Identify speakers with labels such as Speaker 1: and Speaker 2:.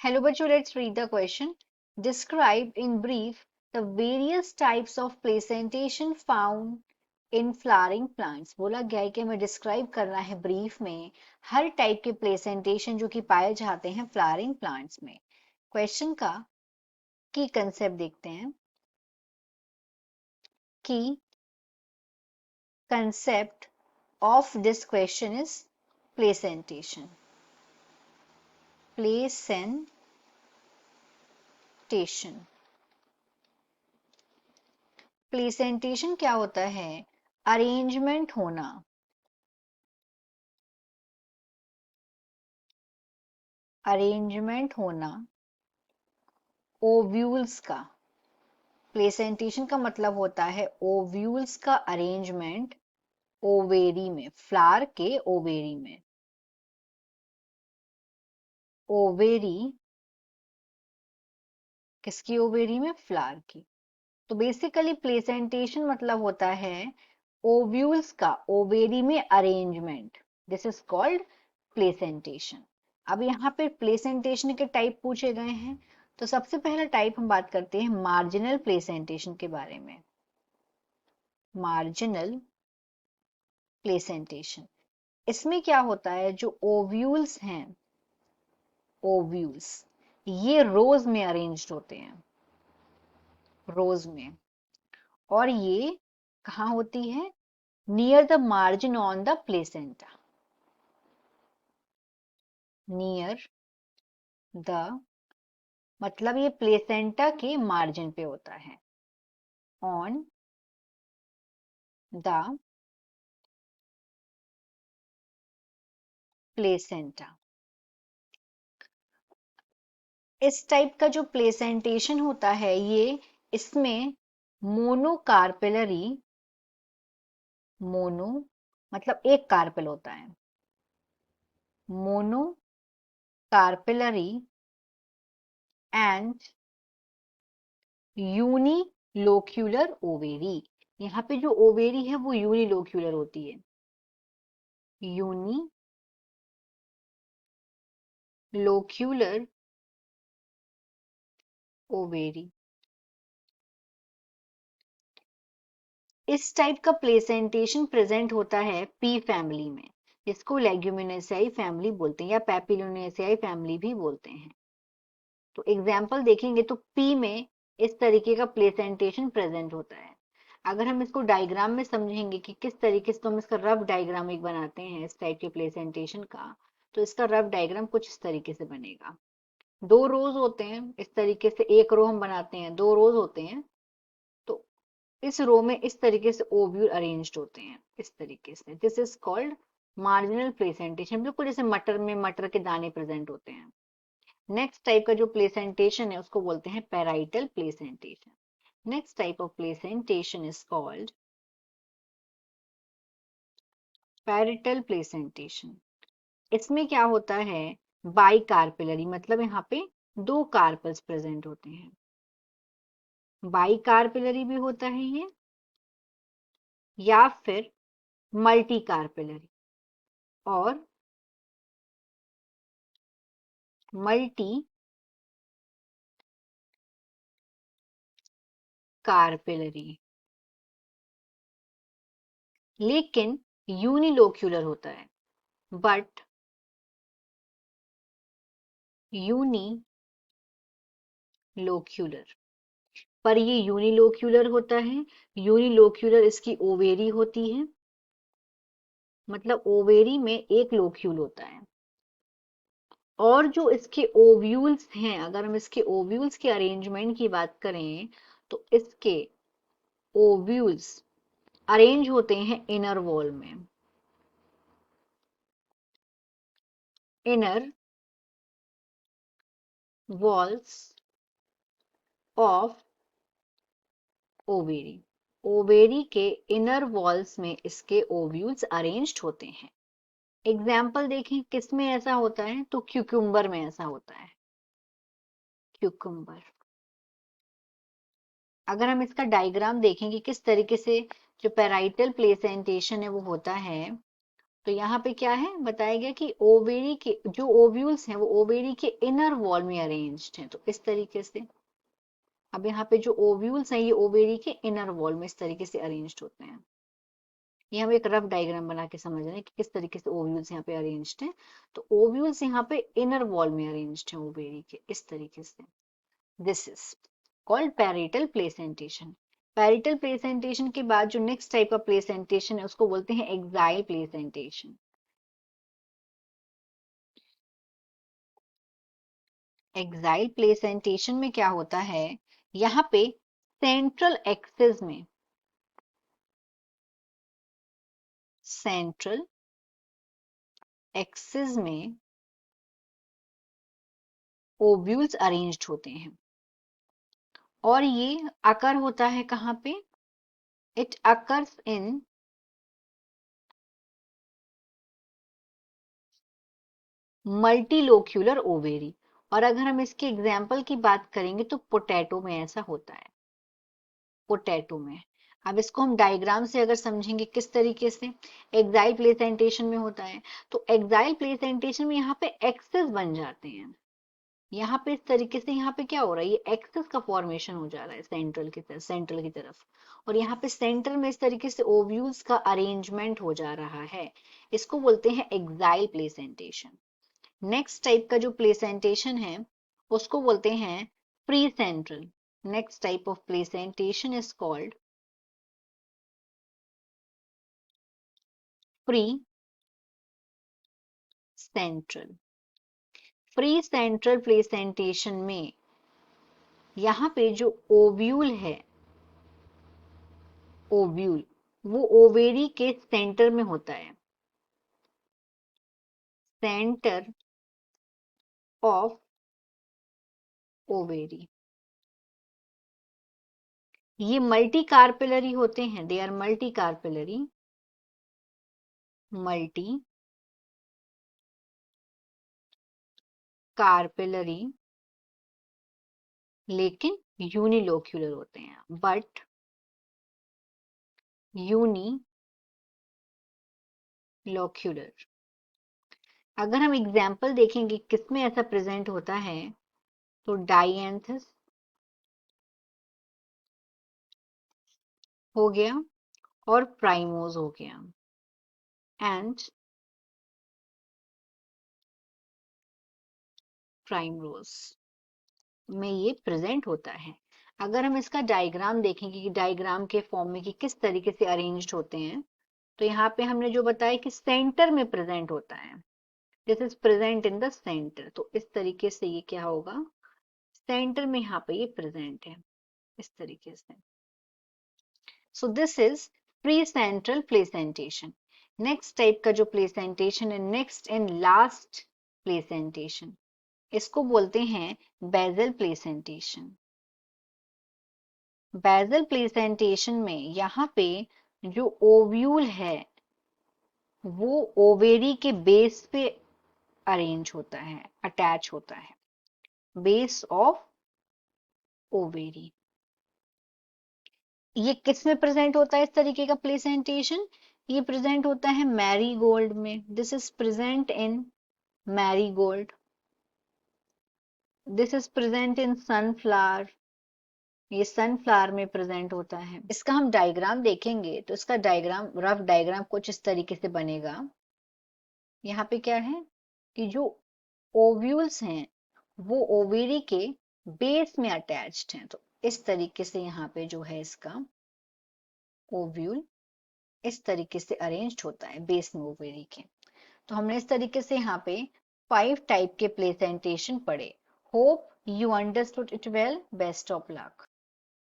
Speaker 1: Hello बच्चों, let's read the question. Describe in brief the various types of placentation found in flowering plants. बोला गया है कि हमें डिस्क्राइब करना है ब्रीफ में हर टाइप के प्लेसेंटेशन जो कि पाए जाते हैं फ्लावरिंग प्लांट्स में. क्वेश्चन का की कंसेप्ट देखते हैं. की concept of this question is placentation. Placentation. Placentation क्या होता है? अरेंजमेंट होना. अरेंजमेंट होना ओव्यूल्स का. प्लेसेंटेशन का मतलब होता है ओव्यूल्स का अरेंजमेंट ओवेरी में, फ्लावर के ओवेरी में. ओवेरी किसकी ओवेरी में? फ्लावर की. तो बेसिकली प्लेसेंटेशन मतलब होता है ओव्यूल्स का ओवेरी में arrangement. This is called placentation. अब यहाँ पे प्लेसेंटेशन के टाइप पूछे गए हैं. तो सबसे पहला टाइप हम बात करते हैं मार्जिनल प्लेसेंटेशन के बारे में. Marginal placentation. इसमें क्या होता है, जो ओव्यूल्स हैं, ओव्यूल्स ये रोज में अरेंज्ड होते हैं. रोज में. और ये कहाँ होती है? Near the margin on the placenta. Near the मतलब ये प्लेसेंटा के मार्जिन पे होता है. On the placenta. इस टाइप का जो प्लेसेंटेशन होता है ये इसमें मोनोकार्पेलरी, मोनो मतलब एक कार्पेल होता है. Mono carpellary and unilocular ovary. यहाँ पे जो ओवेरी है वो यूनिलोक्यूलर होती है. Unilocular ovary. इस टाइप का प्लेसेंटेशन प्रेजेंट होता है पी फैमिली में, जिसको लेग्यूमिनेसियाई फैमिली बोलते हैं या पैपिलोनेसियाई फैमिली भी बोलते हैं. तो एग्जाम्पल देखेंगे तो पी में इस तरीके का प्लेसेंटेशन प्रेजेंट होता है. अगर हम इसको डायग्राम में समझेंगे कि किस तरीके से, तो हम इसका रफ डायग्राम एक बनाते हैं इस टाइप के प्लेसेंटेशन का. तो इसका रफ डायग्राम कुछ इस तरीके से बनेगा. दो रोज होते हैं इस तरीके से, एक रो हम बनाते हैं, दो रोज होते हैं. तो इस रो में इस तरीके से ओव्यूल अरेंज्ड होते हैं इस तरीके से. This is called marginal placentation. बिल्कुल जैसे मटर में मटर के दाने प्रेजेंट होते हैं. नेक्स्ट टाइप का जो प्लेसेंटेशन है उसको बोलते हैं parietal placentation. Next type of placentation is called parietal placentation. इसमें क्या होता है, बाई कार्पेलरी मतलब यहाँ पे दो कार्पल्स प्रेजेंट होते हैं. बाई कार्पेलरी भी होता है ये, या फिर मल्टी कार्पेलरी और मल्टी कार्पेलरी. लेकिन यूनिलोक्यूलर होता है. बट यूनिलोक्यूलर, पर ये यूनिलोक्यूलर होता है. यूनिलोक्यूलर इसकी ओवेरी होती है, मतलब ओवेरी में एक लोक्यूल होता है. और जो इसके ओव्यूल्स हैं, अगर हम इसके ओव्यूल्स के अरेंजमेंट की बात करें तो इसके ओव्यूल्स अरेंज होते हैं इनर वॉल में. Inner walls of ovary. Ovary के इनर वॉल्स में इसके ओव्यूल्स अरेंज्ड होते हैं. एग्जाम्पल देखें किसमें ऐसा होता है, तो क्यूकुम्बर में ऐसा होता है. क्यूकुम्बर. अगर हम इसका डायग्राम देखें कि किस तरीके से जो पैराइटल प्लेसेंटेशन है वो होता है, तो यहाँ पे क्या है बताया गया कि ओवेरी के जो ओव्यूल्स हैं वो ओवेरी के इनर वॉल में अरेंज्ड हैं, तो इस तरीके से। अब यहाँ पे जो ओव्यूल्स हैं ये ओवेरी के इनर वॉल में इस तरीके से अरेंज्ड होते हैं। ये हम एक रफ डायग्राम बना के समझ रहे हैं कि किस तरीके से ओव्यूल्स यहाँ पे अरेंज्ड हैं। तो ओव्यूल्स यहाँ पे इनर वॉल में अरेंज्ड हैं ओवेरी के इस तरीके से। This is called parietal placentation. Parietal placentation के बाद जो नेक्स्ट टाइप का प्लेसेंटेशन है उसको बोलते हैं एक्साइल प्लेसेंटेशन। एक्साइल प्लेसेंटेशन में क्या होता है, यहाँ पे सेंट्रल एक्सिस में सेंट्रल एक्सिस में ओव्यूल्स अरेंज्ड होते हैं और ये अकर होता है कहाँ पे, it occurs in multilocular ovary. और अगर हम इसके एग्जाम्पल की बात करेंगे तो पोटैटो में ऐसा होता है, पोटैटो में। अब इसको हम डायग्राम से अगर समझेंगे किस तरीके से एक्साइल प्लेसेंटेशन में होता है, तो एक्साइल प्लेसेंटेशन में यहाँ पे एक्सेस बन जाते हैं। यहाँ पे इस तरीके से यहाँ पे क्या हो रहा है, ये एक्सेस का फॉर्मेशन हो जा रहा है सेंट्रल की तरफ। और यहाँ पे सेंटर में इस तरीके से ओव्यूल्स का अरेंजमेंट हो जा रहा है, इसको बोलते हैं एक्साइल प्लेसेंटेशन। नेक्स्ट टाइप का जो प्लेसेंटेशन है उसको बोलते हैं pre central. Next type of placentation is called pre central. Pre central placentation में यहाँ पे जो ओव्यूल है, ओव्यूल वो ओवेरी के सेंटर में होता है, सेंटर ऑफ ओवेरी। ये मल्टी कार्पेलरी होते हैं, they are multi carpellary, multi carpellary लेकिन यूनिलोक्यूलर होते हैं, बट यूनिलोक्यूलर। अगर हम एग्जाम्पल देखेंगे किसमें ऐसा प्रेजेंट होता है, तो डाइएंथस हो गया और प्राइमोस हो गया, एंड प्राइमरोज में ये प्रेजेंट होता है। अगर हम इसका डायग्राम देखेंगे कि डायग्राम के फॉर्म में कि किस तरीके से अरेंज्ड होते हैं, तो यहाँ पे हमने जो बताया कि सेंटर में प्रेजेंट होता है, this is present in the centre. तो इस तरीके से ये क्या होगा, सेंटर में यहाँ पे ये प्रेजेंट है इस तरीके से। So this is pre central placentation. Next type का जो प्लेसेंटेशन है, नेक्स्ट एंड लास्ट प्लेसेंटेशन, इसको बोलते हैं बेजल प्लेसेंटेशन। बेजल प्लेसेंटेशन में यहाँ पे जो ओव्यूल है वो ओवेरी के बेस पे अरेंज होता है, अटैच होता है, बेस ऑफ ओवेरी। ये किस में प्रेजेंट होता है इस तरीके का प्लेसेंटेशन, ये प्रेजेंट होता है मैरीगोल्ड में, this is present in marigold, this is present in sunflower, ये सनफ्लावर में प्रेजेंट होता है। इसका हम डायग्राम देखेंगे तो इसका डायग्राम, रफ डायग्राम कुछ इस तरीके से बनेगा। यहाँ पे क्या है कि जो ओव्यूल्स हैं वो ओवेरी के बेस में अटैच्ड हैं, तो इस तरीके से यहाँ पे जो है इसका ओव्यूल इस तरीके से अरेंज्ड होता है बेस में ओवेरी के। तो हमने इस तरीके से यहाँ पे 5 टाइप के प्लेसेंटेशन पढ़े। Hope you understood it well. Best of luck.